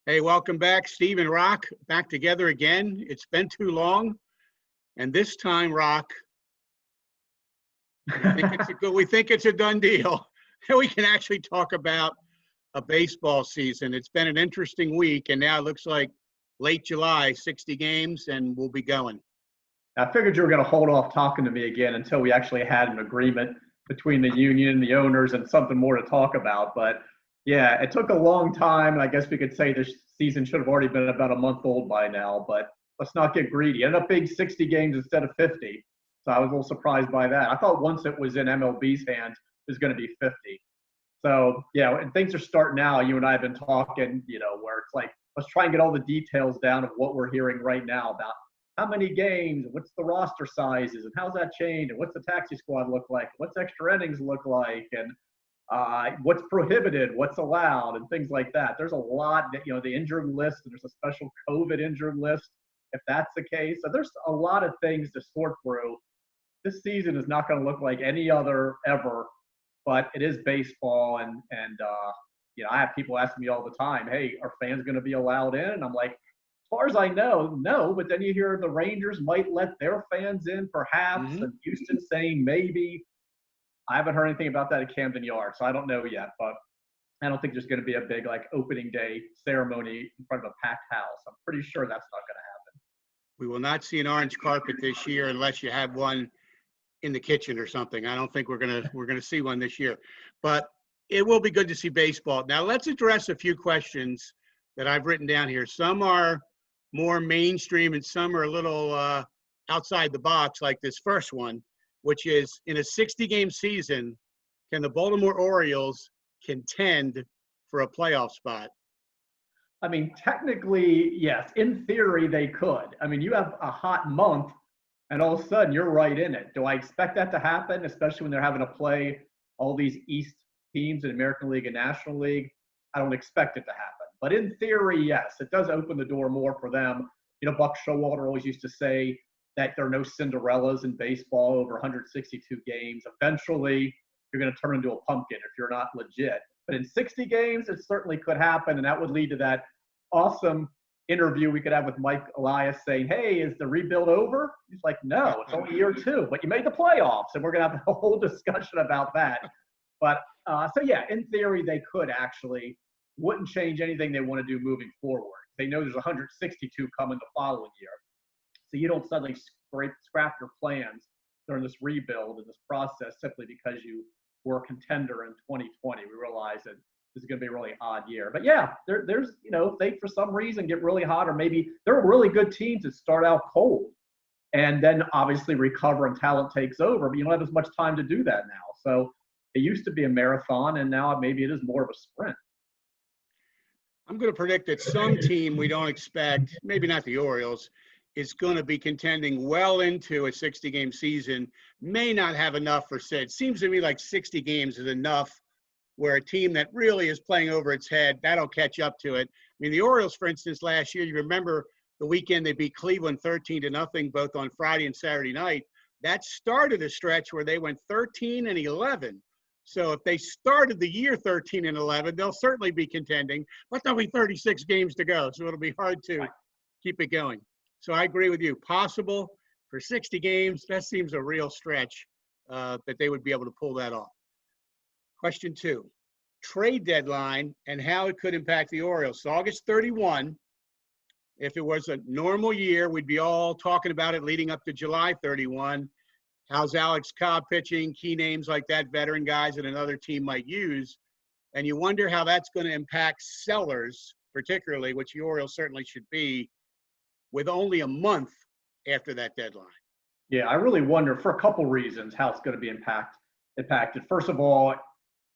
Hey, welcome back, Steve and Roch, back together again. It's been too long, and this time, Roch, we think it's a done deal. We can actually talk about a baseball season. It's been an interesting week, and now it looks like late July, 60 games, and we'll be going. I figured you were going to hold off talking to me again until we actually had an agreement between the union and the owners and something more to talk about. But yeah, it took a long time. I guess we could say this season should have already been about a month old by now, but let's not get greedy. It ended up being 60 games instead of 50. So I was a little surprised by that. I thought once it was in MLB's hands, it was going to be 50. So yeah, and things are starting now. You and I have been talking, where it's like, let's try and get all the details down of what we're hearing right now about how many games, what's the roster sizes, and how's that changed, and what's the taxi squad look like, what's extra innings look like, and what's prohibited, what's allowed, and things like that. There's a lot that, the injured list, and there's a special COVID injured list, if that's the case. So there's a lot of things to sort through. This season is not going to look like any other ever, but it is baseball, and I have people asking me all the time, hey, are fans going to be allowed in? And I'm like, as far as I know, no. But then you hear the Rangers might let their fans in, perhaps, and Houston saying maybe. I haven't heard anything about that at Camden Yards, so I don't know yet. But I don't think there's going to be a big opening day ceremony in front of a packed house. I'm pretty sure that's not going to happen. We will not see an orange carpet this year unless you have one in the kitchen or something. I don't think we're gonna see one this year, but it will be good to see baseball. Now let's address a few questions that I've written down here. Some are more mainstream and some are a little outside the box, like this first one, which is, in a 60-game season, can the Baltimore Orioles contend for a playoff spot? I mean, technically, yes. In theory, they could. I mean, you have a hot month, and all of a sudden, you're right in it. Do I expect that to happen, especially when they're having to play all these East teams in American League and National League? I don't expect it to happen. But in theory, yes, it does open the door more for them. Buck Showalter always used to say that there are no Cinderellas in baseball over 162 games. Eventually, you're going to turn into a pumpkin if you're not legit. But in 60 games, it certainly could happen, and that would lead to that awesome interview we could have with Mike Elias saying, hey, is the rebuild over? He's like, no, it's only year 2, but you made the playoffs, and we're going to have a whole discussion about that. But so, yeah, in theory, they could actually. Wouldn't change anything they want to do moving forward. They know there's 162 coming the following year. So you don't suddenly scrap your plans during this rebuild and this process simply because you were a contender in 2020. We realize that this is going to be a really odd year. But yeah, there's, if they for some reason get really hot, or maybe they're really good teams that start out cold and then obviously recover and talent takes over, but you don't have as much time to do that now. So it used to be a marathon, and now maybe it is more of a sprint. I'm going to predict that some team we don't expect, maybe not the Orioles, is going to be contending well into a 60-game season, may not have enough for Sid. Seems to me like 60 games is enough where a team that really is playing over its head, that'll catch up to it. I mean, the Orioles, for instance, last year, you remember the weekend they beat Cleveland 13-0, both on Friday and Saturday night. That started a stretch where they went 13-11. So if they started the year 13-11, they'll certainly be contending, but there'll be 36 games to go. So it'll be hard to keep it going. So I agree with you. Possible for 60 games, that seems a real stretch that they would be able to pull that off. Question 2, trade deadline and how it could impact the Orioles. So August 31, if it was a normal year, we'd be all talking about it leading up to July 31. How's Alex Cobb pitching? Key names like that, veteran guys that another team might use. And you wonder how that's going to impact sellers, particularly, which the Orioles certainly should be, with only a month after that deadline. Yeah, I really wonder for a couple reasons how it's going to be impacted. First of all,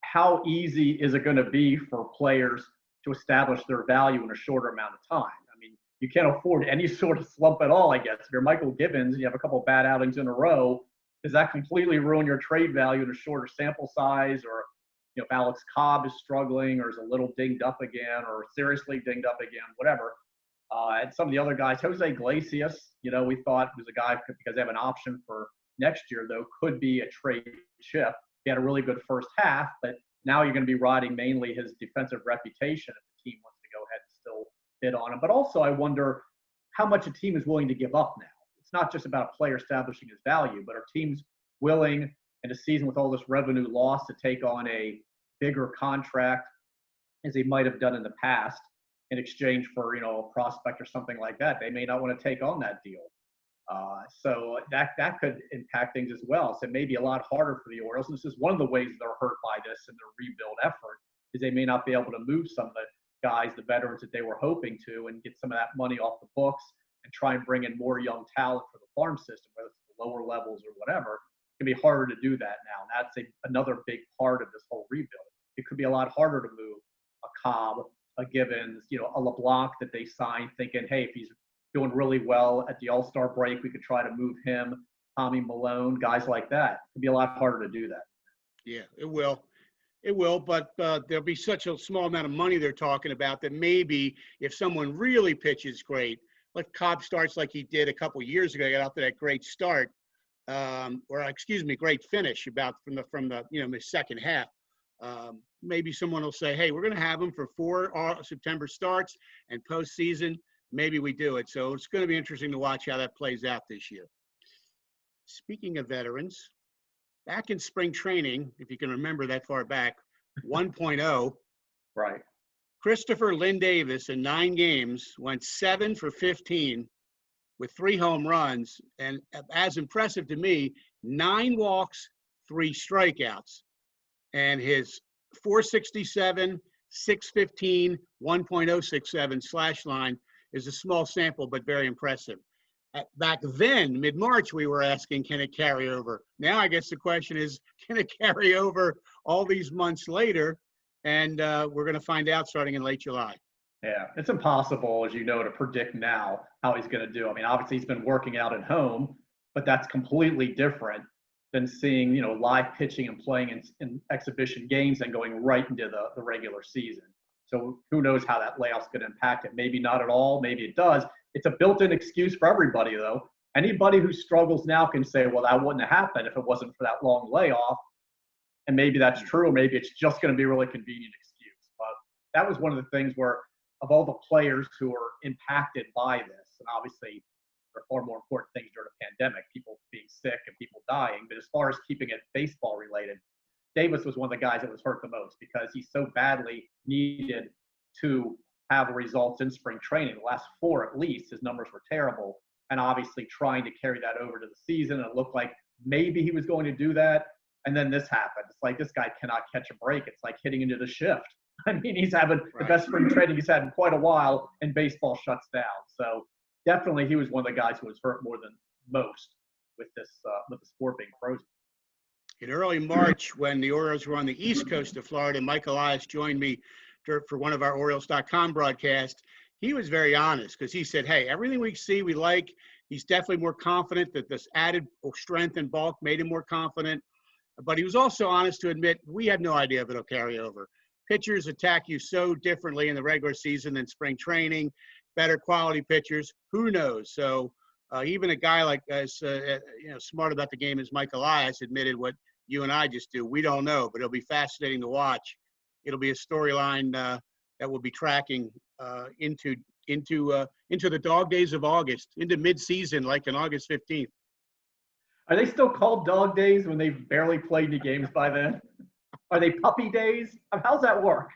how easy is it going to be for players to establish their value in a shorter amount of time? I mean, you can't afford any sort of slump at all, I guess. If you're Michael Gibbons, you have a couple of bad outings in a row, does that completely ruin your trade value in a shorter sample size? Or, if Alex Cobb is struggling or is a little dinged up again or seriously dinged up again, whatever. And some of the other guys, Jose Iglesias, we thought was a guy because they have an option for next year, though, could be a trade chip. He had a really good first half, but now you're going to be riding mainly his defensive reputation if the team wants to go ahead and still bid on him. But also, I wonder how much a team is willing to give up now. It's not just about a player establishing his value, but are teams willing in a season with all this revenue loss to take on a bigger contract as they might have done in the past in exchange for, a prospect or something like that? They may not want to take on that deal. So that could impact things as well. So it may be a lot harder for the Orioles. And this is one of the ways they're hurt by this in their rebuild effort, is they may not be able to move some of the guys, the veterans that they were hoping to, and get some of that money off the books and try and bring in more young talent for the farm system, whether it's the lower levels or whatever. It can be harder to do that now. And that's another big part of this whole rebuild. It could be a lot harder to move a Cobb, a Gibbons, a LeBlanc that they signed thinking, hey, if he's doing really well at the All-Star break, we could try to move him, Tommy Malone, guys like that. It'd be a lot harder to do that. Yeah, it will. It will, but there'll be such a small amount of money they're talking about that maybe if someone really pitches great, like Cobb starts like he did a couple years ago, got out to that great start, great finish from the second half. Maybe someone will say, hey, we're going to have him for 4 September starts and postseason. Maybe we do it. So it's going to be interesting to watch how that plays out this year. Speaking of veterans, back in spring training, if you can remember that far back, 1.0. Right. Christopher Lynn Davis in 9 games went 7 for 15 with 3 home runs. And as impressive to me, 9 walks, 3 strikeouts. And his 467, 615, 1.067 slash line is a small sample, but very impressive. Back then, mid-March, we were asking, can it carry over? Now, I guess the question is, can it carry over all these months later? And we're going to find out starting in late July. Yeah, it's impossible, as you know, to predict now how he's going to do. I mean, obviously, he's been working out at home, but that's completely different than seeing, live pitching and playing in exhibition games and going right into the regular season. So who knows how that layoff's going to impact it? Maybe not at all. Maybe it does. It's a built-in excuse for everybody, though. Anybody who struggles now can say, well, that wouldn't have happened if it wasn't for that long layoff. And maybe that's true, or maybe it's just going to be a really convenient excuse. But that was one of the things where, of all the players who are impacted by this, and obviously there are far more important things during a pandemic, people being sick and people dying. But as far as keeping it baseball related, Davis was one of the guys that was hurt the most because he so badly needed to have results in spring training. The last 4 at least, his numbers were terrible. And obviously trying to carry that over to the season. And it looked like maybe he was going to do that. And then this happened. It's like this guy cannot catch a break. It's like hitting into the shift. I mean, he's having the best spring training he's had in quite a while, and baseball shuts down. So definitely he was one of the guys who was hurt more than most with the sport being frozen. In early March, when the Orioles were on the east coast of Florida, Mike Elias joined me for one of our Orioles.com broadcasts. He was very honest because he said, hey, everything we see, we like. He's definitely more confident that this added strength and bulk made him more confident. But he was also honest to admit we have no idea if it'll carry over. Pitchers attack you so differently in the regular season than spring training, better quality pitchers. Who knows? So even a guy like smart about the game as Mike Elias admitted what you and I just do. We don't know, but it'll be fascinating to watch. It'll be a storyline that we'll be tracking into the dog days of August, into mid-season, like on August 15th. Are they still called dog days when they've barely played any games by then? Are they puppy days? How's that work?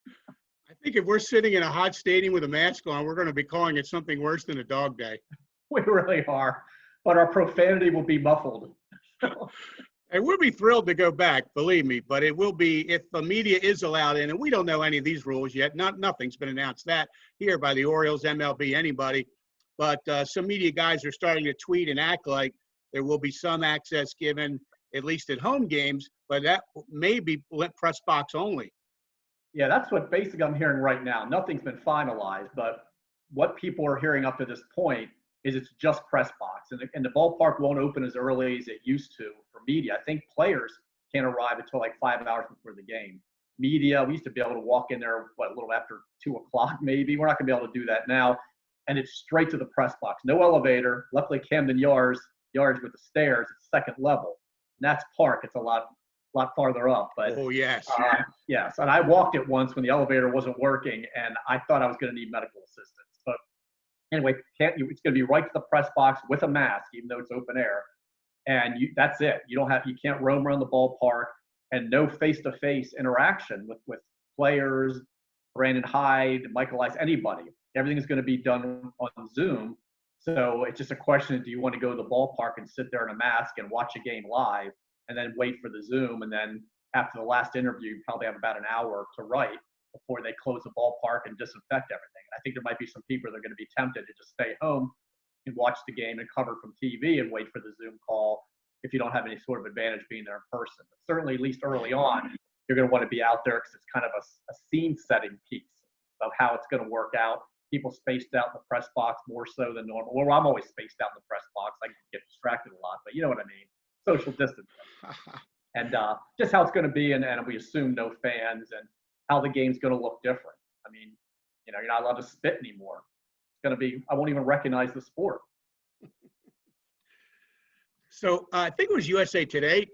I think if we're sitting in a hot stadium with a mask on, we're going to be calling it something worse than a dog day. We really are. But our profanity will be muffled. And we'll be thrilled to go back, believe me. But it will be, if the media is allowed in, and we don't know any of these rules yet. Nothing's been announced that here by the Orioles, MLB, anybody. But some media guys are starting to tweet and act like there will be some access given, at least at home games, but that may be press box only. Yeah, that's what basically I'm hearing right now. Nothing's been finalized, but what people are hearing up to this point is it's just press box. And the ballpark won't open as early as it used to for media. I think players can't arrive until like 5 hours before the game. Media, we used to be able to walk in there, a little after 2 o'clock maybe. We're not going to be able to do that now. And it's straight to the press box. No elevator. Luckily, Camden Yards with the stairs, it's second level. And that's park. It's a lot a lot farther up. But Oh, yes. yes, and I walked it once when the elevator wasn't working, and I thought I was going to need medical assistance. But anyway, it's going to be right to the press box with a mask, even though it's open air, and that's it. You can't roam around the ballpark, and no face-to-face interaction with players, Brandon Hyde, Michael Ice, anybody. Everything is going to be done on Zoom. So it's just a question of, do you want to go to the ballpark and sit there in a mask and watch a game live and then wait for the Zoom? And then after the last interview, you probably have about an hour to write before they close the ballpark and disinfect everything. I think there might be some people that are going to be tempted to just stay home and watch the game and cover from TV and wait for the Zoom call if you don't have any sort of advantage being there in person. But certainly, at least early on, you're going to want to be out there because it's kind of a scene-setting piece of how it's going to work out. People spaced out in the press box more so than normal. Well, I'm always spaced out in the press box. I get distracted a lot, but you know what I mean. Social distancing. And just how it's going to be, and we assume no fans, and how the game's going to look different. I mean, you're not allowed to spit anymore. It's going to be, I won't even recognize the sport. So I think it was USA today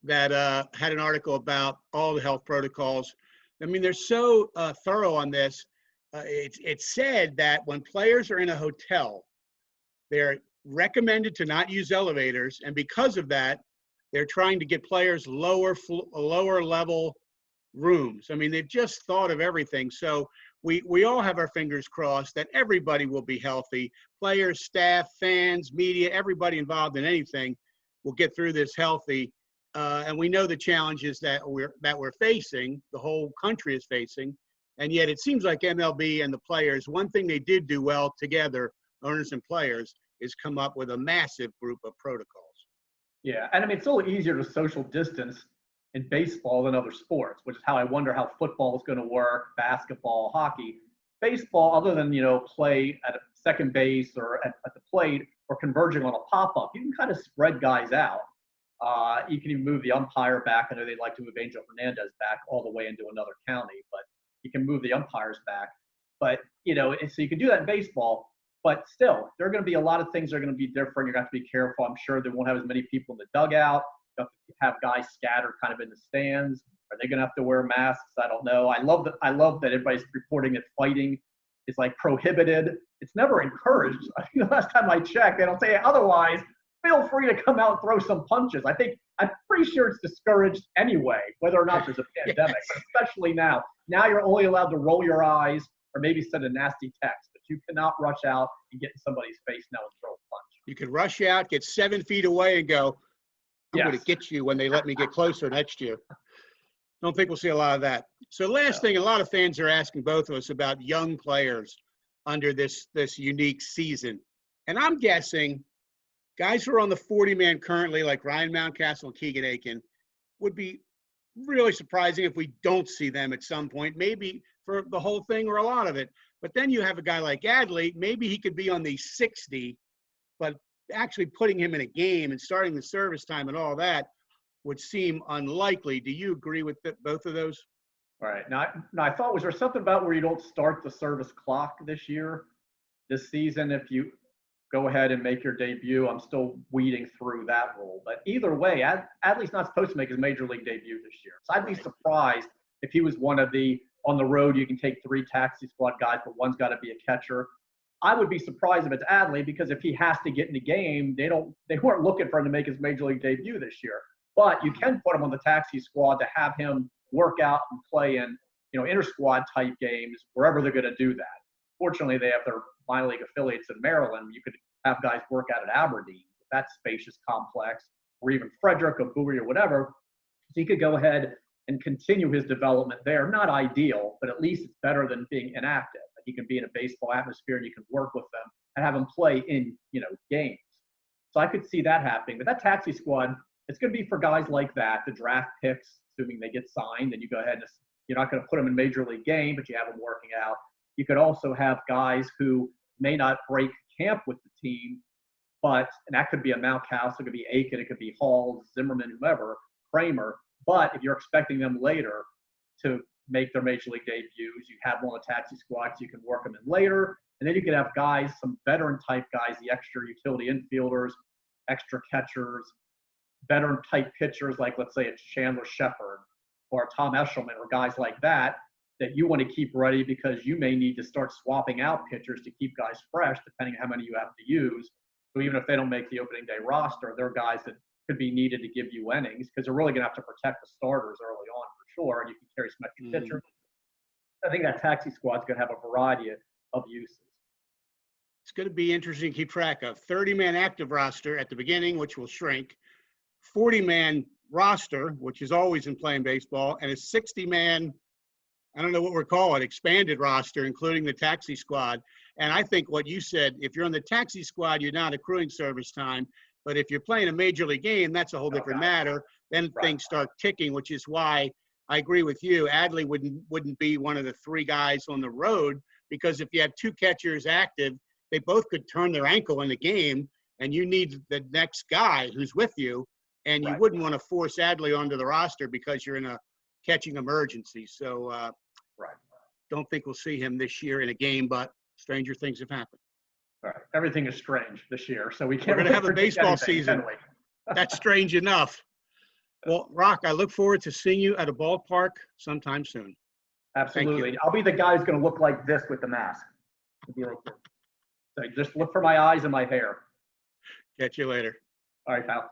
that had an article about all the health protocols. I mean, they're so thorough on this. It's said that when players are in a hotel, they're recommended to not use elevators, and because of that, they're trying to get players lower level rooms. I mean, they've just thought of everything. So we all have our fingers crossed that everybody will be healthy. Players, staff, fans, media, everybody involved in anything will get through this healthy. And we know the challenges that we're facing, the whole country is facing. And yet it seems like MLB and the players, one thing they did do well together, owners and players, is come up with a massive group of protocols. Yeah, and I mean, it's a little easier to social distance in baseball than other sports, which is how I wonder how football is going to work, basketball, hockey. Baseball, other than, play at a second base or at the plate or converging on a pop-up, you can kind of spread guys out. You can even move the umpire back. I know they'd like to move Angel Hernandez back all the way into another county, but you can move the umpires back. But, so you can do that in baseball. But still, there are going to be a lot of things that are going to be different. You're going to have to be careful. I'm sure they won't have as many people in the dugout. You have to have guys scattered kind of in the stands. Are they going to have to wear masks? I don't know. I love that everybody's reporting that fighting is like prohibited. It's never encouraged. I think the last time I checked, they don't say otherwise. Feel free to come out and throw some punches. I'm pretty sure it's discouraged anyway, whether or not there's a pandemic, but especially now. Now you're only allowed to roll your eyes or maybe send a nasty text. You cannot rush out and get in somebody's face now and throw a punch. You could rush out, get 7 feet away, and go, I'm going to get you when they let me get closer next year. Don't think we'll see a lot of that. So last thing, a lot of fans are asking both of us about young players under this unique season. And I'm guessing guys who are on the 40-man currently, like Ryan Mountcastle and Keegan Aiken, would be really surprising if we don't see them at some point, maybe for the whole thing or a lot of it. But then you have a guy like Adley, maybe he could be on the 60, but actually putting him in a game and starting the service time and all that would seem unlikely. Do you agree with both of those? All right. Now I thought, was there something about where you don't start the service clock this season, if you go ahead and make your debut? I'm still weeding through that rule. But either way, Adley's not supposed to make his major league debut this year. So I'd be surprised if he was one of the, on the road, you can take 3 taxi squad guys, but one's got to be a catcher. I would be surprised if it's Adley, because if he has to get in the game, they weren't looking for him to make his major league debut this year. But you can put him on the taxi squad to have him work out and play in, inter-squad type games wherever they're going to do that. Fortunately, they have their minor league affiliates in Maryland. You could have guys work out at Aberdeen, that spacious complex, or even Frederick or Bowie or whatever. So he could go ahead and continue his development there. Not ideal, but at least it's better than being inactive. Like, he can be in a baseball atmosphere and you can work with them and have them play in, games. So I could see that happening. But that taxi squad, it's going to be for guys like that, the draft picks, assuming they get signed, and you go ahead and you're not going to put them in major league game, but you have them working out. You could also have guys who may not break camp with the team, and that could be a Mountcastle, it could be Aiken, it could be Hall, Zimmerman, whoever, Kramer. But if you're expecting them later to make their major league debuts, you have them on the taxi squad so you can work them in later. And then you could have guys, some veteran type guys, the extra utility infielders, extra catchers, veteran type pitchers, like let's say it's Chandler Shepard or Tom Eshelman or guys like that, that you want to keep ready because you may need to start swapping out pitchers to keep guys fresh, depending on how many you have to use. So even if they don't make the opening day roster, they're guys that could be needed to give you innings because they're really going to have to protect the starters early on for sure, and you can carry some extra pitchers. I think that taxi squad's going to have a variety of uses. It's going to be interesting to keep track of. 30-man active roster at the beginning, which will shrink. 40-man roster, which is always in playing baseball, and a 60-man, I don't know what we're calling, expanded roster, including the taxi squad. And I think what you said, if you're on the taxi squad, you're not accruing service time. But if you're playing a major league game, that's a whole different matter. Then things start ticking, which is why I agree with you. Adley wouldn't be one of the three guys on the road, because if you have two catchers active, they both could turn their ankle in the game, and you need the next guy who's with you, and you wouldn't want to force Adley onto the roster because you're in a catching emergency. So don't think we'll see him this year in a game, but stranger things have happened. All right. Everything is strange this year, so we can't. We're going to have a baseball season. That's strange enough. Well, Roch, I look forward to seeing you at a ballpark sometime soon. Absolutely. I'll be the guy who's going to look like this with the mask. It'll be like this. So just look for my eyes and my hair. Catch you later. All right, pal.